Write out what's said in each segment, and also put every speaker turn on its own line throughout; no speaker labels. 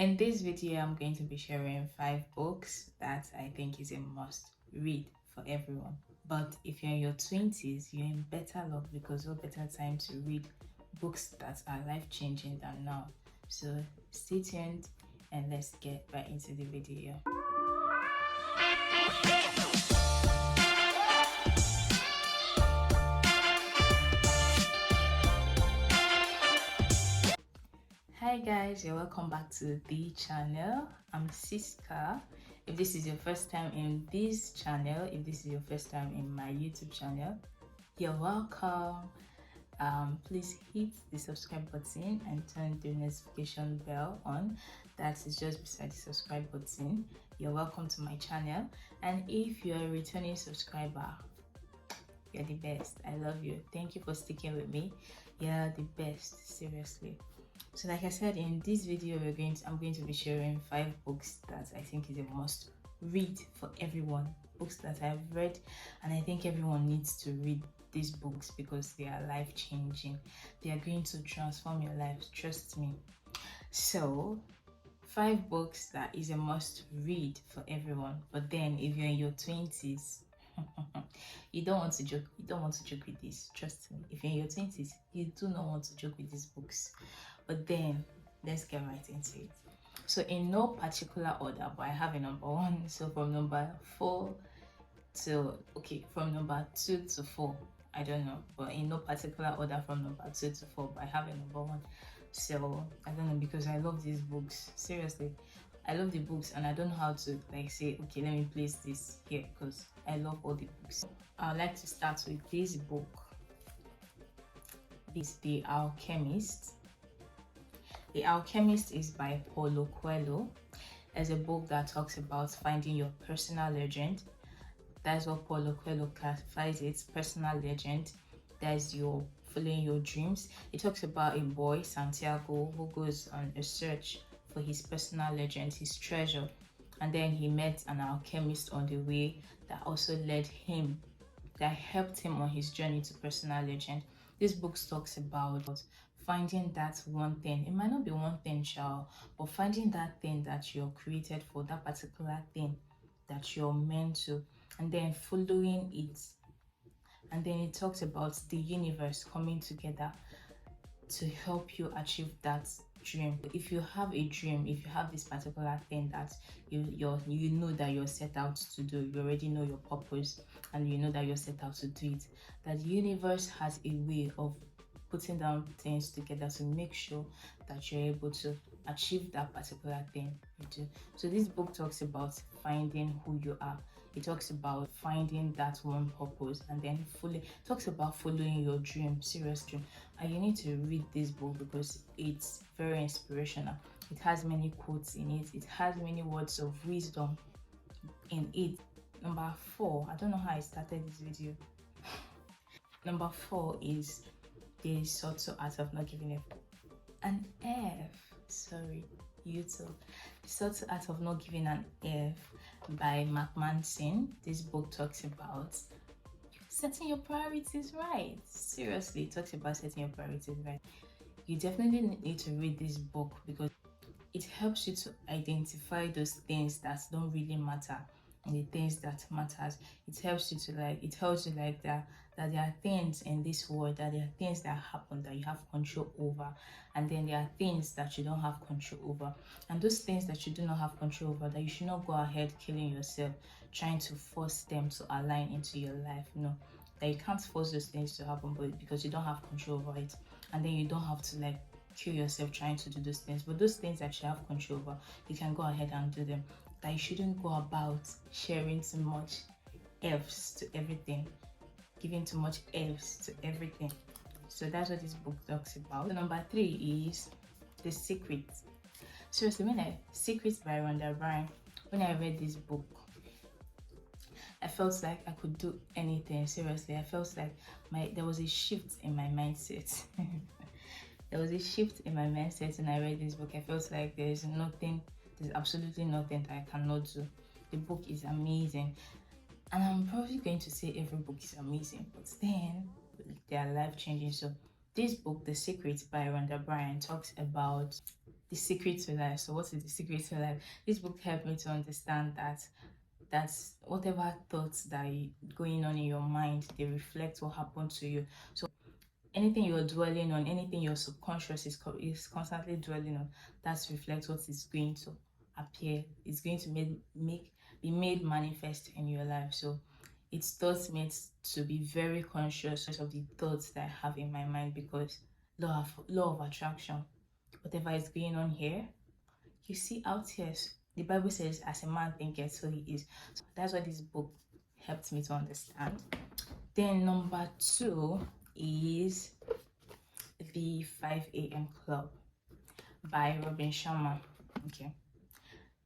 In this video, I'm going to be sharing 5 books that I think is a must read for everyone. But if you're in your 20s, you're in better luck because what better time to read books that are life-changing than now. So stay tuned and let's get right into the video. Hi guys, you're welcome back to the channel. I'm Siska. If this is your first time in this channel, if this is your first time in my YouTube channel, you're welcome. Please hit the subscribe button and turn the notification bell on. That is just beside the subscribe button. You're welcome to my channel, and if you're a returning subscriber, you're the best. I love you. Thank you for sticking with me. You're the best, seriously. So like I said, in this video I'm going to be sharing 5 books that I think is a must read for everyone. Books that I've read, and I think everyone needs to read these books because they are life-changing. They are going to transform your life, trust me. So 5 books that is a must read for everyone. But then if you're in your 20s, you don't want to joke with this, trust me. If you're in your 20s, you do not want to joke with these books. But then let's get right into it. So in no particular order, but I have a number 1. So from number 4 to from number 2 to 4, I don't know, but in no particular order from number 2 to 4, but I have a number 1. So I don't know, because I love these books. Seriously, I love the books, and I don't know how to say, okay, let me place this here, because I love all the books. I'd like to start with this book. This is The Alchemist. The Alchemist is by Paulo Coelho. It's a book that talks about finding your personal legend. That's what Paulo Coelho classifies it, personal legend. That's your following your dreams. It talks about a boy, Santiago, who goes on a search for his personal legend, his treasure. And then he met an alchemist on the way that also that helped him on his journey to personal legend. This book talks about finding that one thing. It might not be one thing, but finding that thing that you're created for, that particular thing that you're meant to, and then following it. And then it talks about the universe coming together to help you achieve that dream. If you have a dream, if you have this particular thing that you know that you're set out to do, you already know your purpose, and you know that you're set out to do it, that the universe has a way of putting down things together to make sure that you're able to achieve that particular thing you do. So this book talks about finding who you are. It talks about finding that one purpose, and then talks about following your dream, serious dream. And you need to read this book because it's very inspirational. It has many quotes in it. It has many words of wisdom in it. Number 4, I don't know how I started this video. Number 4 is The Subtle Art of Not Giving an F. Sorry, YouTube. The Subtle Art of Not Giving an F by Mark Manson. This book talks about setting your priorities right. Seriously, it talks about setting your priorities right. You definitely need to read this book because it helps you to identify those things that don't really matter and the things that matters. It helps you to that there are things in this world, that there are things that happen that you have control over, and then there are things that you don't have control over. And those things that you do not have control over, that you should not go ahead killing yourself trying to force them to align into your life. No, that you can't force those things to happen, but because you don't have control over it, and then you don't have to kill yourself trying to do those things. But those things that you have control over, you can go ahead and do them. That you shouldn't go about sharing too much F's to everything, giving too much F's to everything. So that's what this book talks about. So number 3 is The Secret. Seriously, Secrets by Rhonda Byrne. When I read this book, I felt like I could do anything. Seriously, I felt like there was a shift in my mindset. There was a shift in my mindset when I read this book. I felt like there's absolutely nothing that I cannot do. The book is amazing. And I'm probably going to say every book is amazing, but then they are life-changing. So this book, The Secret by Rhonda Byrne, talks about the secret to life. So what is the secret to life? This book helped me to understand that whatever thoughts that going on in your mind, they reflect what happened to you. So anything you're dwelling on, anything your subconscious is constantly dwelling on, that reflects what is going to appear. It's going to be made manifest in your life. So it taught me to be very conscious of the thoughts that I have in my mind, because law of attraction, whatever is going on here, you see out here. The Bible says, as a man thinketh, so he is. So that's what this book helped me to understand. Then number 2 is the 5 a.m. Club by Robin Sharma. Okay.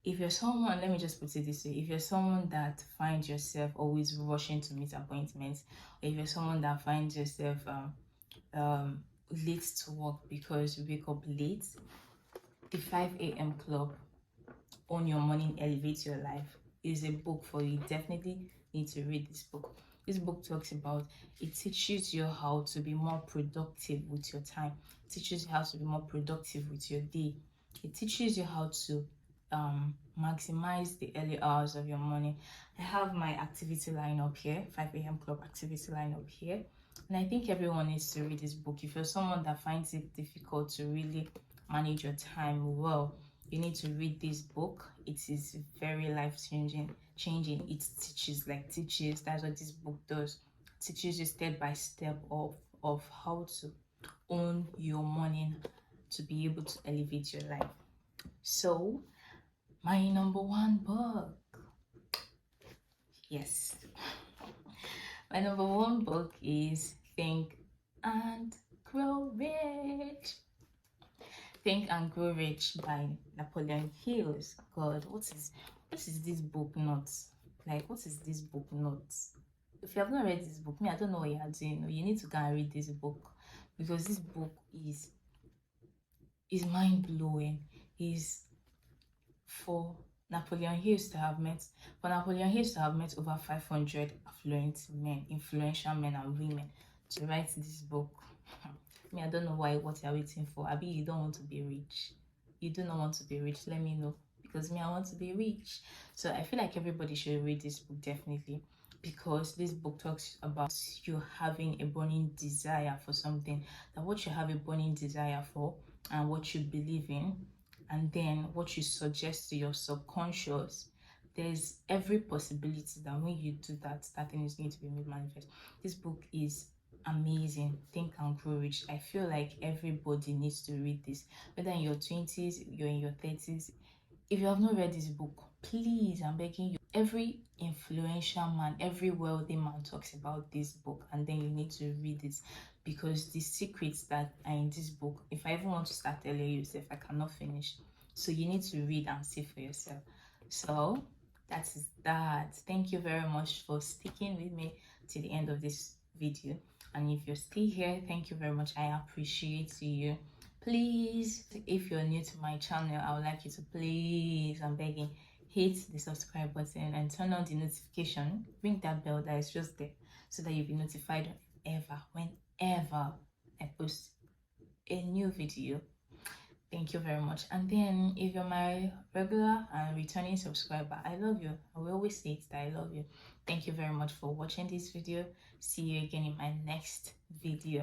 If you're someone, let me just put it this way, if you're someone that finds yourself always rushing to meet appointments, or if you're someone that finds yourself late to work because you wake up late, the 5 a.m. Club, Own Your Morning, Elevate Your Life, is a book for you. Definitely need to read this book. This book talks about, it teaches you how to be more productive with your time. It teaches you how to be more productive with your day. It teaches you how to maximize the early hours of your morning. I have my activity line up here, 5 a.m. Club activity line up here. And I think everyone needs to read this book. If you're someone that finds it difficult to really manage your time well, you need to read this book. It is very life-changing. It teaches. That's what this book does. It teaches you step by step of how to own your morning to be able to elevate your life. So my number 1 book, yes, my number 1 book is Think and Grow Rich. Think and Grow Rich by Napoleon Hill. God, what is this book not? Like, what is this book not? If you have not read this book, I don't know what you are doing. You need to go and read this book, because this book is mind blowing. Is for Napoleon Hill to have met over 500 affluent men, influential men and women to write this book. I don't know what you're waiting for. Abi, you don't want to be rich. You do not want to be rich. Let me know, because I want to be rich. So I feel like everybody should read this book, definitely, because this book talks about you having a burning desire for something. That what you have a burning desire for, and what you believe in, and then what you suggest to your subconscious, there's every possibility that when you do that, that thing is going to be made manifest. This book is amazing. Think and Grow Rich. I feel like everybody needs to read this, whether in your 20s, you're in your 30s. If you have not read this book, please, I'm begging you. Every influential man, every wealthy man talks about this book, and then you need to read it, because the secrets that are in this book, if I even want to start telling you yourself, I cannot finish. So you need to read and see for yourself. So that is that. Thank you very much for sticking with me to the end of this video. And if you're still here, thank you very much. I appreciate you. Please, if you're new to my channel, I would like you to please, I'm begging, hit the subscribe button and turn on the notification. Ring that bell that is just there, so that you'll be notified whenever I post a new video. Thank you very much. And then if you're my regular and returning subscriber, I love you. I will always say it, that I love you. Thank you very much for watching this video. See you again in my next video.